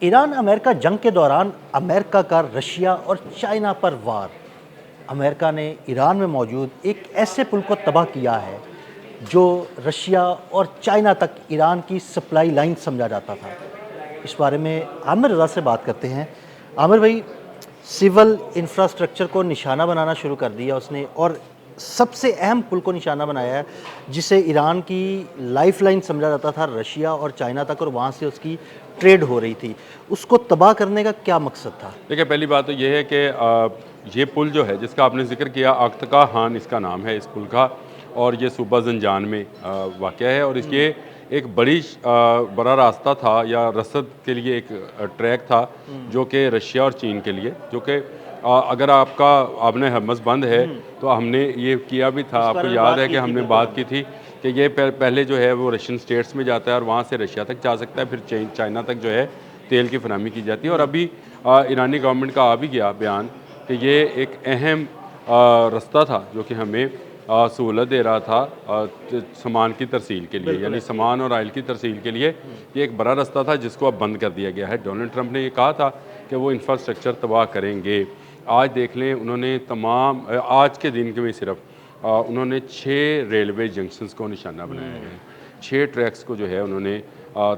Iran America जंग के दौरान अमेरिका का रशिया और चाइना पर वार। अमेरिका ने ईरान में मौजूद एक ऐसे पुल को तबाह किया है जो रशिया और चाइना तक ईरान की सप्लाई लाइन समझा जाता था। इस बारे में आमिर रज़ा से बात करते हैं। आमिर भाई, सिविल इंफ्रास्ट्रक्चर को निशाना बनाना शुरू कर दिया उसने, और सबसे अहम पुल को निशाना बनाया है जिसे ईरान की लाइफलाइन समझा जाता था रशिया और चाइना तक, और वहाँ से उसकी ट्रेड हो रही थी। उसको तबाह करने का क्या मकसद था? देखिए, पहली बात तो ये है कि ये पुल जो है जिसका आपने ज़िक्र किया, अख्तका खान इसका नाम है इस पुल का, और ये सूबा ज़ंजान में वाक़या है। और ये एक बड़ा रास्ता था या रसद के लिए एक ट्रैक था जो कि रशिया और चीन के लिए, जो कि अगर आपने हरमज़ बंद है तो हमने ये किया भी था। आपको याद है कि हमने बात की थी कि ये पहले जो है वो रशियन स्टेट्स में जाता है और वहाँ से रशिया तक जा सकता है, फिर चाइना तक जो है तेल की फरहमी की जाती है। और अभी ईरानी गवर्नमेंट का आ भी गया बयान कि ये एक अहम रास्ता था जो कि हमें सहूलत दे रहा था सामान की तरसील के लिए, यानी सामान और आयल की तरसील के लिए। ये एक बड़ा रास्ता था जिसको अब बंद कर दिया गया है। डोनाल्ड ट्रंप ने ये कहा था कि वो इंफ्रास्ट्रक्चर तबाह करेंगे। आज देख लें, उन्होंने आज के दिन के में सिर्फ उन्होंने 6 रेलवे जंक्शंस को निशाना बनाया है, 6 ट्रैक्स को जो है उन्होंने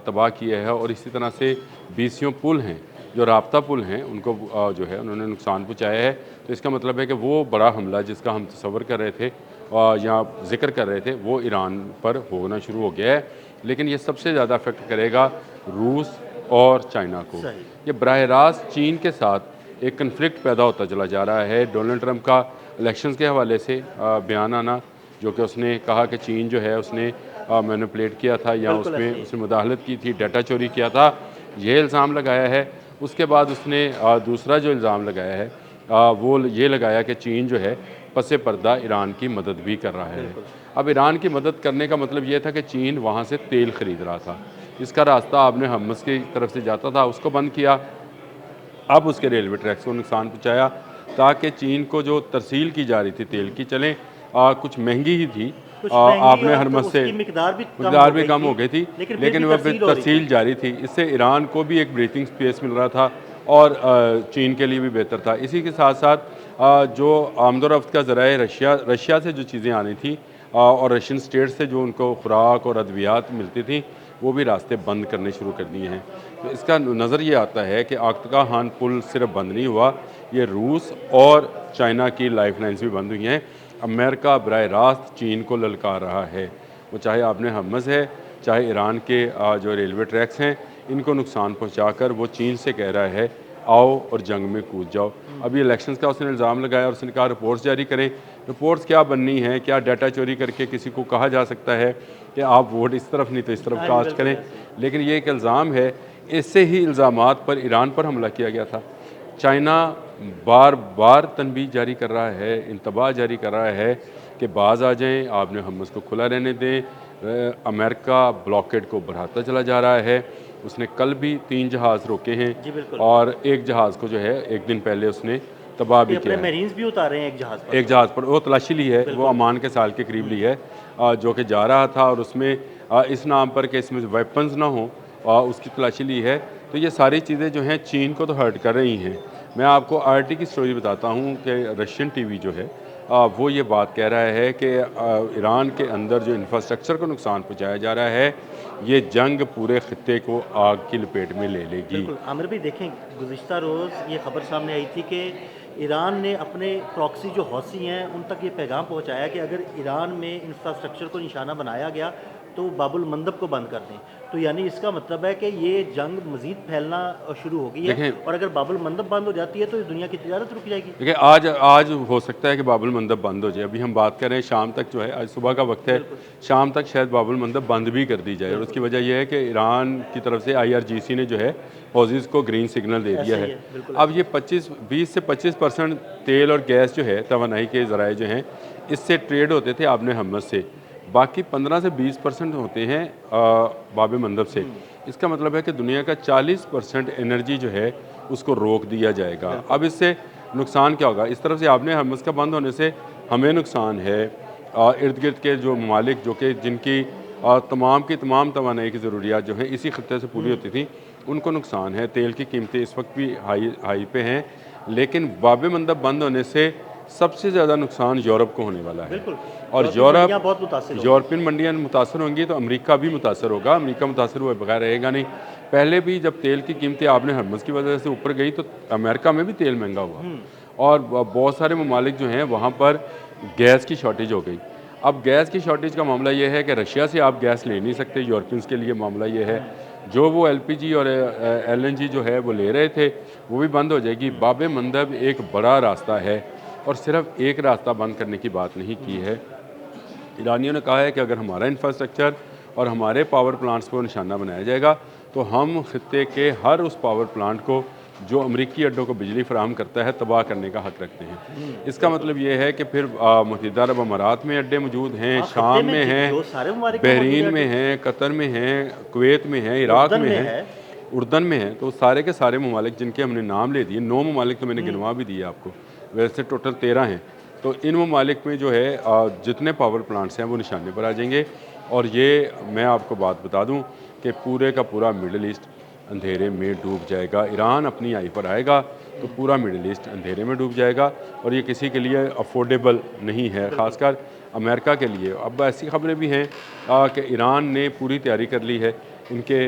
तबाह किया है। और इसी तरह से 20 पुल हैं जो राब्ता पुल हैं, उनको जो है उन्होंने नुकसान पहुँचाया है। तो इसका मतलब है कि वो बड़ा हमला जिसका हम तसव्वुर कर रहे थे या जिक्र कर रहे थे, वो ईरान पर होना शुरू हो गया है। लेकिन ये सबसे ज़्यादा अफेक्ट करेगा रूस और चाइना को। ये बराह रास्त चीन के साथ एक कन्फ्लिक्ट पैदा होता चला जा रहा है। डोनाल्ड ट्रंप का इलेक्शंस के हवाले से बयान आना, जो कि उसने कहा कि चीन जो है उसने मैनिपुलेट किया था या उसने मुदाखलत की थी, डाटा चोरी किया था, ये इल्ज़ाम लगाया है। उसके बाद उसने दूसरा जो इल्ज़ाम लगाया है वो ये लगाया कि चीन जो है पसे पर्दा ईरान की मदद भी कर रहा है। अब ईरान की मदद करने का मतलब ये था कि चीन वहाँ से तेल ख़रीद रहा था, इसका रास्ता आपने हम्मस की तरफ से जाता था उसको बंद किया। अब उसके रेलवे ट्रैक्स को नुकसान पहुँचाया ताकि चीन को जो तरसील की जा रही थी तेल की, चलें कुछ महंगी ही थी, आपने हरमज़ से मकदार भी कम हो गई थी, लेकिन वह तरसील जारी थी। इससे ईरान को भी एक ब्रीथिंग स्पेस मिल रहा था और चीन के लिए भी बेहतर था। इसी के साथ साथ जो आमदोरफ्त का ज़राए रशिया से जो चीज़ें आनी थी और रशियन स्टेट से जो उनको खुराक और अद्वियात मिलती थी, वो भी रास्ते बंद करने शुरू कर दिए हैं। तो इसका नज़र ये आता है कि अख्तका खान पुल सिर्फ बंद नहीं हुआ, ये रूस और चाइना की लाइफ लाइन्स भी बंद हुई हैं। अमेरिका बराह रास्त चीन को ललकार रहा है, वो चाहे आपने हम्मस है, चाहे ईरान के जो रेलवे ट्रैक्स हैं, इनको नुकसान पहुंचाकर वो चीन से कह रहा है आओ और जंग में कूद जाओ। अभी इलेक्शंस का उसने इल्ज़ाम लगाया और उसने कहा रिपोर्ट्स जारी करें। रिपोर्ट्स क्या बननी है? क्या डाटा चोरी करके किसी को कहा जा सकता है कि आप वोट इस तरफ नहीं तो इस तरफ कास्ट करें? लेकिन ये एक इल्ज़ाम है। इससे ही इल्ज़ामात पर ईरान पर हमला किया गया था। चाइना बार बार तनबीह जारी कर रहा है, इंतबाह जारी कर रहा है कि बाज़ आ जाएं, आपने हम्मस को खुला रहने दें। अमेरिका ब्लॉकेड को बढ़ाता चला जा रहा है। उसने कल भी 3 जहाज़ रोके हैं और एक जहाज़ को जो है एक दिन पहले उसने तबाह भी किया है। मरीन्स भी उतारे हैं एक जहाज़ पर वो तलाशी ली है, वो अमान के साल के करीब ली है, जो कि जा रहा था और उसमें इस नाम पर कि इसमें वेपन्स ना हो उसकी तलाशी ली है। तो ये सारी चीज़ें जो हैं चीन को तो हर्ट कर रही हैं। मैं आपको आरटी की स्टोरी बताता हूँ कि रशियन टीवी जो है वो ये बात कह रहा है कि ईरान के अंदर जो इंफ्रास्ट्रक्चर को नुकसान पहुँचाया जा रहा है, ये जंग पूरे खित्ते को आग की लपेट में ले लेगी। आमिर भाई देखें, गुज़िश्ता रोज़ ये खबर सामने आई थी कि ईरान ने अपने प्रॉक्सी जो हौसी हैं उन तक ये पैगाम पहुंचाया कि अगर ईरान में इंफ्रास्ट्रक्चर को निशाना बनाया गया तो बाबुल मंदब को बंद कर दें। तो यानी इसका मतलब है कि ये जंग मज़ीद फैलना शुरू हो गई है, और अगर बाबुल मंदब बंद हो जाती है तो दुनिया की तिजारत रुक जाएगी। देखिए, आज हो सकता है कि बाबुल मंदब बंद हो जाए। अभी हम बात कर रहे हैं शाम तक जो है, आज सुबह का वक्त है, शाम तक शायद बाबुल मंदब बंद भी कर दी जाए। और उसकी वजह यह है कि ईरान की तरफ से IRGC ने जो है हौज़ीज़ को ग्रीन सिग्नल दे दिया है। अब ये 20 से 25% तेल और गैस जो है, तवानाई के ज़राए जो हैं, इससे ट्रेड होते थे आपने हम्मस से, बाकी 15 से 20% होते हैं बाब मंदब से। इसका मतलब है कि दुनिया का 40% एनर्जी जो है उसको रोक दिया जाएगा। अब इससे नुकसान क्या होगा? इस तरफ से आपने हम्मस का बंद होने से हमें नुकसान है। इर्द गिर्द के जो ममालिक जो कि जिनकी तमाम की तमाम तवानाई की ज़रूरियात जो हैं इसी खत्ते से पूरी होती थी, उनको नुकसान है। तेल की कीमतें इस वक्त भी हाई पे हैं, लेकिन बाब मंदब बंद होने से सबसे ज़्यादा नुकसान यूरोप को होने वाला है। बिल्कुल। और मंडियाँ बहुत मुतासिर होंगी। यूरोपियन मंडियाँ मुतासर होंगी तो अमेरिका भी मुतासर होगा। अमेरिका मुतासर हुए बगैर रहेगा नहीं। पहले भी जब तेल की कीमतें आपने हरमुज़ की वजह से ऊपर गई तो अमेरिका में भी तेल महंगा हुआ, और बहुत सारे ममालिक जो हैं वहाँ पर गैस की शॉर्टेज हो गई। अब गैस की शॉर्टेज का मामला ये है कि रशिया से आप गैस ले नहीं सकते। यूरोपियंस के लिए मामला ये है, जो वो एलपीजी और एलएनजी जो है वो ले रहे थे वो भी बंद हो जाएगी। बाब मंदब एक बड़ा रास्ता है, और सिर्फ एक रास्ता बंद करने की बात नहीं की है। ईरानियों ने कहा है कि अगर हमारा इंफ्रास्ट्रक्चर और हमारे पावर प्लांट्स को निशाना बनाया जाएगा तो हम खित्ते के हर उस पावर प्लांट को जो अमरीकी अड्डों को बिजली फराहम करता है तबाह करने का हक रखते हैं। इसका मतलब ये है कि फिर मुत्तहिदा अरब अमारात में अड्डे मौजूद हैं, हाँ, शाम खत्ते में हैं, जो सारे ममालिक में बहरीन मौजूद में हैं, कतर में हैं, कुवैत में हैं, इराक उर्दन में में हैं, है। उर्दन में हैं। तो सारे के सारे ममालिक जिनके हमने नाम ले दिए, 9 ममालिक तो मैंने गिनवा भी दिए आपको, वैसे टोटल 13 हैं। तो इन ममालिक में जो है जितने पावर प्लांट्स हैं वो निशाने पर आ जाएंगे। और ये मैं आपको बात बता दूं कि पूरे का पूरा मिडल ईस्ट अंधेरे में डूब जाएगा। ईरान अपनी आई पर आएगा तो पूरा मिडल ईस्ट अंधेरे में डूब जाएगा, और ये किसी के लिए अफोर्डेबल नहीं है, ख़ासकर अमेरिका के लिए। अब ऐसी खबरें भी हैं कि ईरान ने पूरी तैयारी कर ली है इनके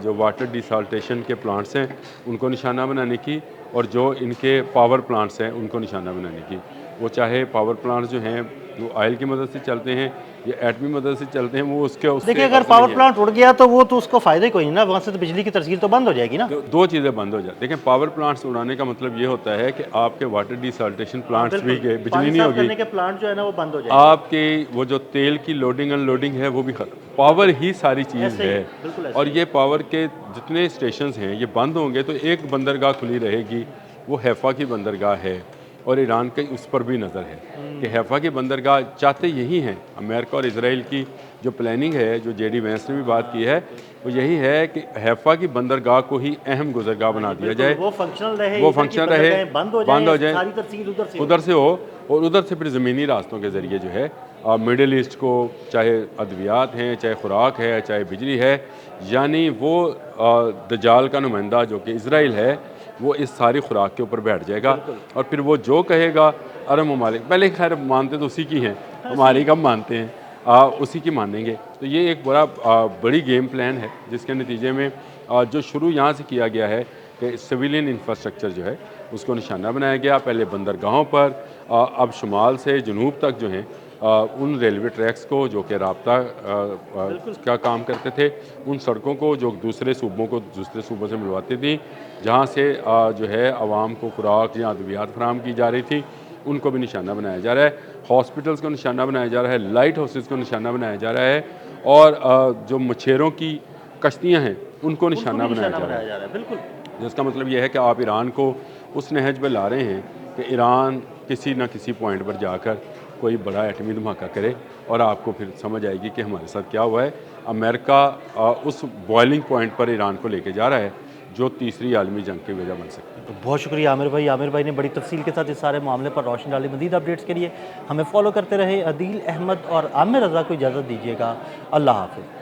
जो वाटर डिसाल्टेशन के प्लांट्स हैं उनको निशाना बनाने की, और जो इनके पावर प्लांट्स हैं उनको निशाना बनाने की। वो चाहे पावर प्लांट्स जो हैं वो ऑयल की मदद से चलते हैं या एटमी मदद से चलते हैं, वो उसके उससे देखिए, अगर पावर प्लांट उड़ गया तो वो तो उसको फ़ायदा ही कोई नहीं ना, वहाँ से तो बिजली की तरसील तो बंद हो जाएगी ना। दो चीज़ें बंद हो जाती। देखें, पावर प्लांट्स उड़ाने का मतलब ये होता है कि आपके वाटर डिसाल्टेशन प्लांट्स भी गए, बिजली पानी नहीं साफ होगी, करने के प्लांट जो है ना वो बंद हो जाएंगे। आपकी वो जो तेल की लोडिंग अनलोडिंग है वो भी खत्म। पावर ही सारी चीज़ ऐसे ही, है, बिल्कुल ऐसे और ये पावर के जितने स्टेशंस हैं ये बंद होंगे तो एक बंदरगाह खुली रहेगी, वो हैफ़ा की बंदरगाह है, और ईरान के उस पर भी नज़र है कि हैफ़ा की बंदरगाह चाहते यही हैं। अमेरिका और इजराइल की जो प्लानिंग है, जो जेडी वैंस ने भी बात की है, वो यही है कि हैफ़ा की बंदरगाह को ही अहम गुजरगाह बना दिया जाए, वो फंक्शनल रहे, वो इधर की फंक्शन रहे, बंदरगाहें बंद हो जाए, सारी तरसील उधर से हो, और उधर से फिर ज़मीनी रास्तों के ज़रिए जो है मिडल ईस्ट को, चाहे अद्वियात हैं, चाहे खुराक है, चाहे बिजली है, यानी वो दज्जाल का नुमाइंदा जो कि इजराइल है वो इस सारी खुराक के ऊपर बैठ जाएगा, और फिर वो जो कहेगा अरब ममालिक, पहले खैर मानते तो उसी की हैं, हमारी कम मानते हैं, उसी की मानेंगे। तो ये एक बड़ी गेम प्लान है जिसके नतीजे में जो शुरू यहाँ से किया गया है कि सिविलियन इंफ्रास्ट्रक्चर जो है उसको निशाना बनाया गया। पहले बंदरगाहों पर, अब शुमाल से जनूब तक जो हैं उन रेलवे ट्रैक्स को जो कि राब्ता का काम करते थे, उन सड़कों को जो दूसरे सूबों को दूसरे सूबों से मिलवाती थी, जहाँ से जो है आवाम को खुराक या अद्वियात फराहम की जा रही थी, उनको भी निशाना बनाया जा रहा है। हॉस्पिटल्स को निशाना बनाया जा रहा है, लाइट हाउसेस को निशाना बनाया जा रहा है, और जो मछेरों की कश्तियाँ हैं उनको निशाना बनाया जा रहा है। बिल्कुल। जिसका मतलब यह है कि आप ईरान को उस नहज पर ला रहे हैं कि ईरान किसी न किसी पॉइंट पर जाकर कोई बड़ा एटमी धमाका करे, और आपको फिर समझ आएगी कि हमारे साथ क्या हुआ है। अमेरिका उस बॉइलिंग पॉइंट पर ईरान को लेके जा रहा है जो तीसरी आलमी जंग की वजह बन सकती है। तो बहुत शुक्रिया आमिर भाई। आमिर भाई ने बड़ी तफसील के साथ इस सारे मामले पर रोशनी डाली। मज़ीद अपडेट्स के लिए हमें फॉलो करते रहे। अदील अहमद और आमिर रज़ा को इजाज़त दीजिएगा। अल्लाह हाफ़िज़।